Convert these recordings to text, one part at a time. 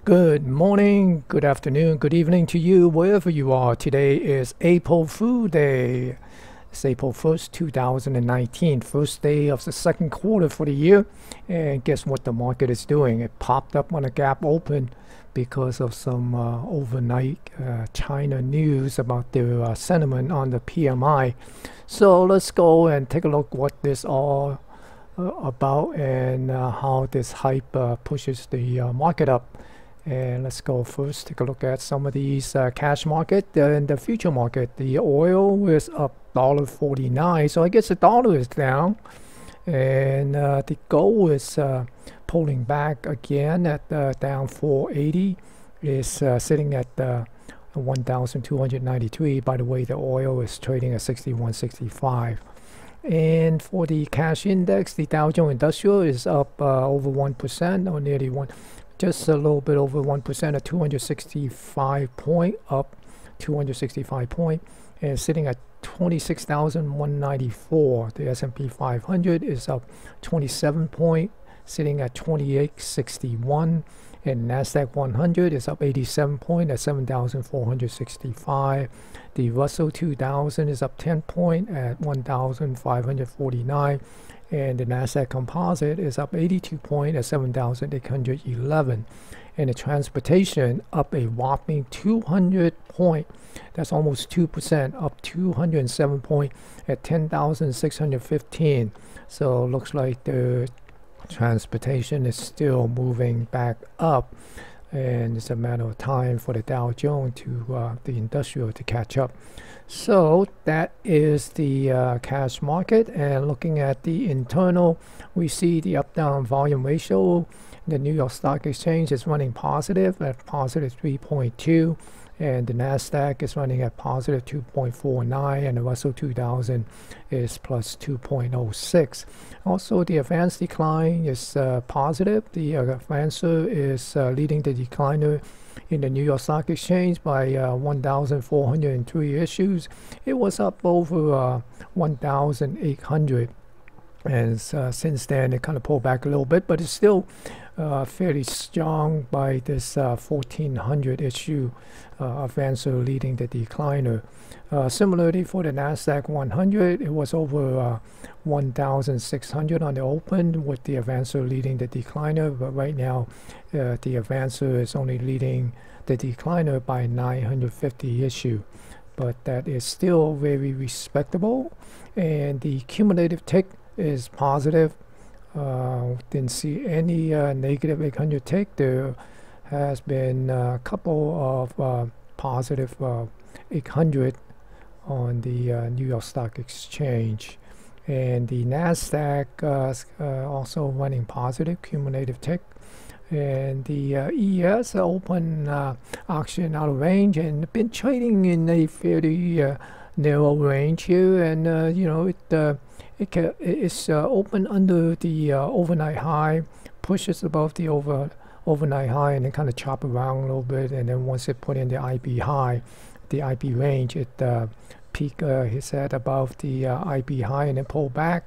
Good morning, good afternoon, good evening to you, wherever you are. Today is April Fool Day. It's April 1st, 2019, first day of the second quarter for the year. And guess what the market is doing? It popped up on a gap open because of some overnight China news about their sentiment on the PMI. So let's go and take a look what this all about and how this hype pushes the market up. And let's go first take a look at some of these cash market and the future market. The oil is up $1.49, so I guess the dollar is down, and the gold is pulling back again at down 480. Is sitting at 1,293. By the way, the oil is trading at 61.65. And for the cash index, the Dow Jones Industrial is up over 1% or nearly one. Just a little bit over 1% at 265 point, up 265 point, and sitting at 26,194. The S&P 500 is up 27 point, sitting at 2861, and Nasdaq 100 is up 87 point at 7,465. The Russell 2000 is up 10 point at 1,549. And the Nasdaq Composite is up 82 point at 7,811. And the transportation up a whopping 200 point. That's almost 2%, up 207 point at 10,615. So it looks like the transportation is still moving back up. And it's a matter of time for the Dow Jones to the industrial to catch up. So that is the cash market. And looking at the internal, we see the up-down volume ratio. The New York Stock Exchange is running positive at positive 3.2, and the Nasdaq is running at positive 2.49, and the Russell 2000 is plus 2.06. Also, the advanced decline is positive. The advancer is leading the decliner in the New York Stock Exchange by 1,403 issues. It was up over 1,800, and since then it kind of pulled back a little bit, but it's still fairly strong by this 1,400 issue advancer leading the decliner. Similarly for the Nasdaq 100, it was over 1,600 on the open, with the advancer leading the decliner, but right now the advancer is only leading the decliner by 950 issue, but that is still very respectable. And the cumulative tick is positive. Didn't see any negative 800 tick. There has been a couple of positive 800 on the New York Stock Exchange. And the Nasdaq also running positive cumulative tick. And the ES open auction out of range and been trading in a fairly narrow range here, and you know, it's open under the overnight high, pushes above the overnight high, and then kind of chop around a little bit, and then once it put in the IB high, the IB range, it peak hits at above the IB high and then pull back.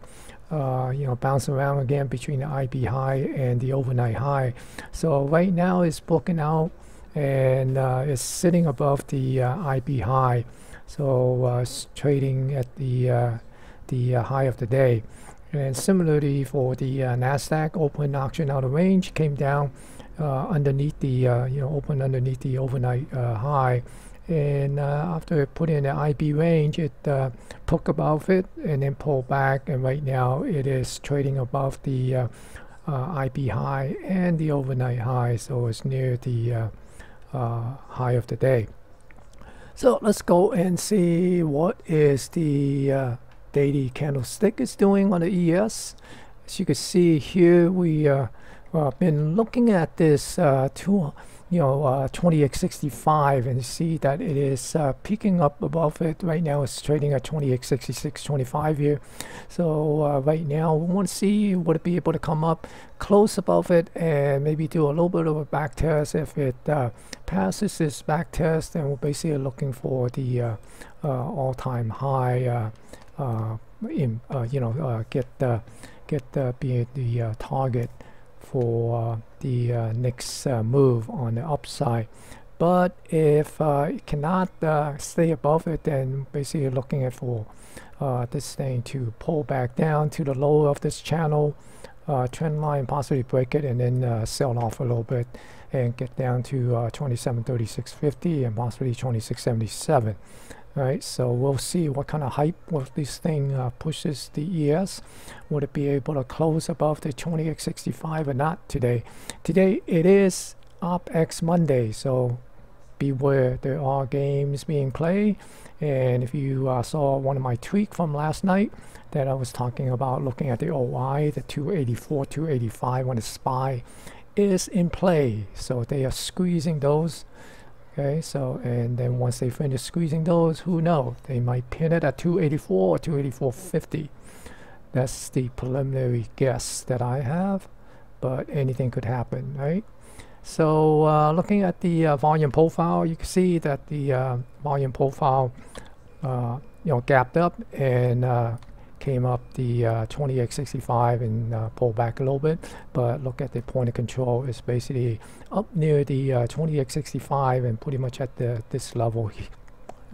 You know, bounce around again between the IB high and the overnight high. So right now it's broken out and it's sitting above the IB high. So it's trading at the high of the day. And similarly for the Nasdaq, open auction out of range, came down underneath the you know, open underneath the overnight high. And after it put in the IB range, it took above it and then pulled back, and right now it is trading above the IB high and the overnight high, so it's near the high of the day. So let's go and see what is the daily candlestick is doing on the ES. As you can see here, we been looking at this 2865, and see that it is peaking up above it. Right now it's trading at 2866.25 here. So right now we want to see would it be able to come up close above it and maybe do a little bit of a back test. If it passes this back test, then we're basically looking for the all-time high get being the target for the next move on the upside. But if it cannot stay above it, then basically you're looking at for this thing to pull back down to the low of this channel trend line, possibly break it, and then sell off a little bit and get down to 2736.50 and possibly 2677. All right, so we'll see what kind of hype will this thing pushes the ES. Would it be able to close above the 20x65 or not today? Today it is OpX Monday, so beware, there are games being played. And if you saw one of my tweets from last night that I was talking about looking at the OI, the 284, 285 on the SPY is in play, so they are squeezing those. Okay, so and then once they finish squeezing those, who knows, they might pin it at 284 or 284.50. That's the preliminary guess that I have, but anything could happen, right? So looking at the volume profile, you can see that the volume profile gapped up and came up the 20x65 and pulled back a little bit. But look at the point of control, it's basically up near the 20x65 and pretty much at this level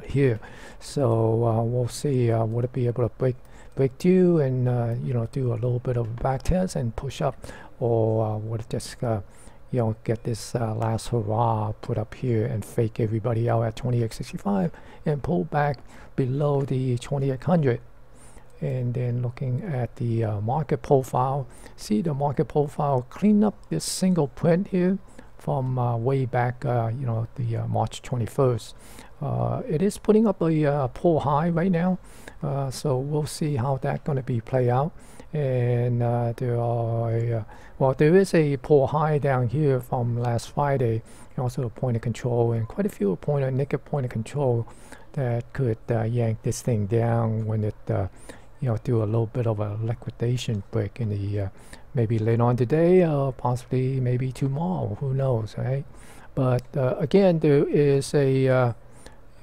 here. So we'll see, would it be able to break through and do a little bit of a back test and push up, or would it just get this last hurrah put up here and fake everybody out at 20x65 and pull back below the 2800. And then looking at the market profile, see the market profile clean up this single print here from way back, the March 21st. It is putting up a pull high right now, so we'll see how that's going to be play out. And there is a pull high down here from last Friday, and also a point of control, and quite a few negative point of control that could yank this thing down when it do a little bit of a liquidation break in the maybe later on today, or possibly maybe tomorrow, who knows, right? But again, there is a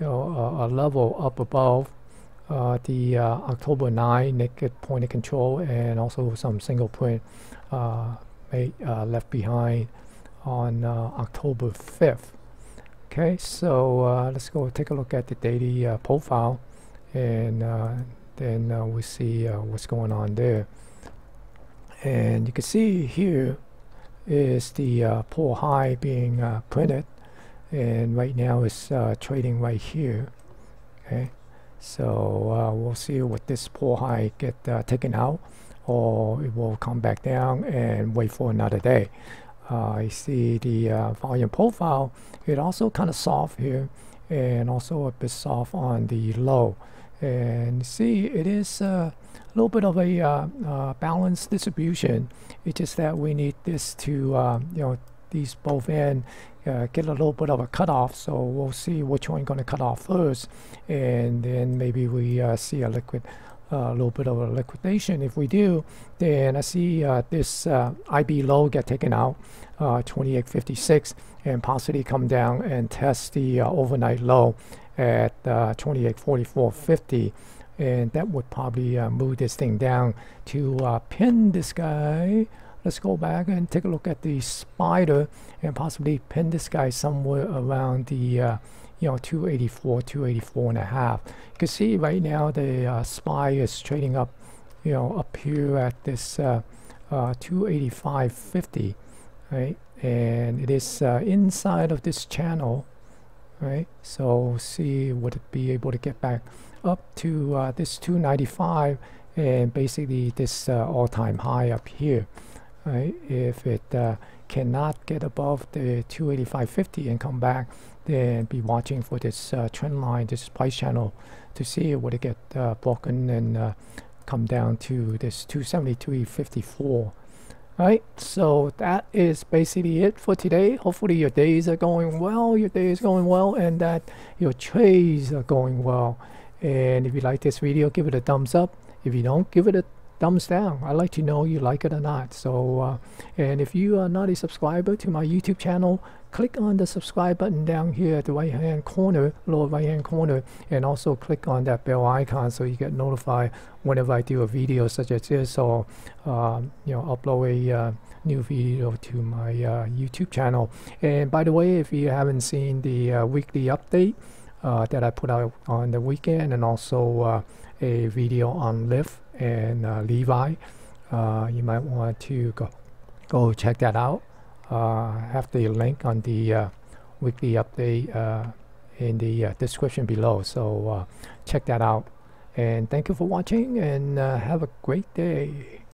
level up above the October 9 naked point of control, and also some single print left behind on October 5th. Okay, so let's go take a look at the daily profile, and then we see what's going on there. And you can see here is the pull high being printed, and right now it's trading right here. Okay, so we'll see what this pull high get taken out, or it will come back down and wait for another day. I see the volume profile, it also kind of soft here, and also a bit soft on the low. And see, it is a little bit of a balanced distribution. It's just that we need this to these both end get a little bit of a cutoff, so we'll see which one going to cut off first, and then maybe we see a little bit of a liquidation. If we do, then I see this IB low get taken out, 28.56, and possibly come down and test the overnight low at 28.44.50, and that would probably move this thing down to pin this guy. Let's go back and take a look at the spider and possibly pin this guy somewhere around the 284, 284 and a half. You can see right now the SPY is trading up, up here at this 285.50, right? And it is inside of this channel, right? So see, would it be able to get back up to this 295 and basically this all-time high up here, right? If it cannot get above the 285.50 and come back, then be watching for this trend line, this price channel, to see would it get broken and come down to this 273.54. Right, so that is basically it for today. Hopefully your days are going well, and that your trades are going well. And if you like this video, give it a thumbs up. If you don't, give it a thumbs down. I'd like to know you like it or not. So and if you are not a subscriber to my YouTube channel, click on the subscribe button down here at the right hand corner, lower right hand corner, and also click on that bell icon so you get notified whenever I do a video such as this, or upload a new video to my YouTube channel. And by the way, if you haven't seen the weekly update that I put out on the weekend, and also a video on Lyft and Levi, you might want to go check that out. Have the link on the weekly update in the description below, so check that out. And thank you for watching, and have a great day.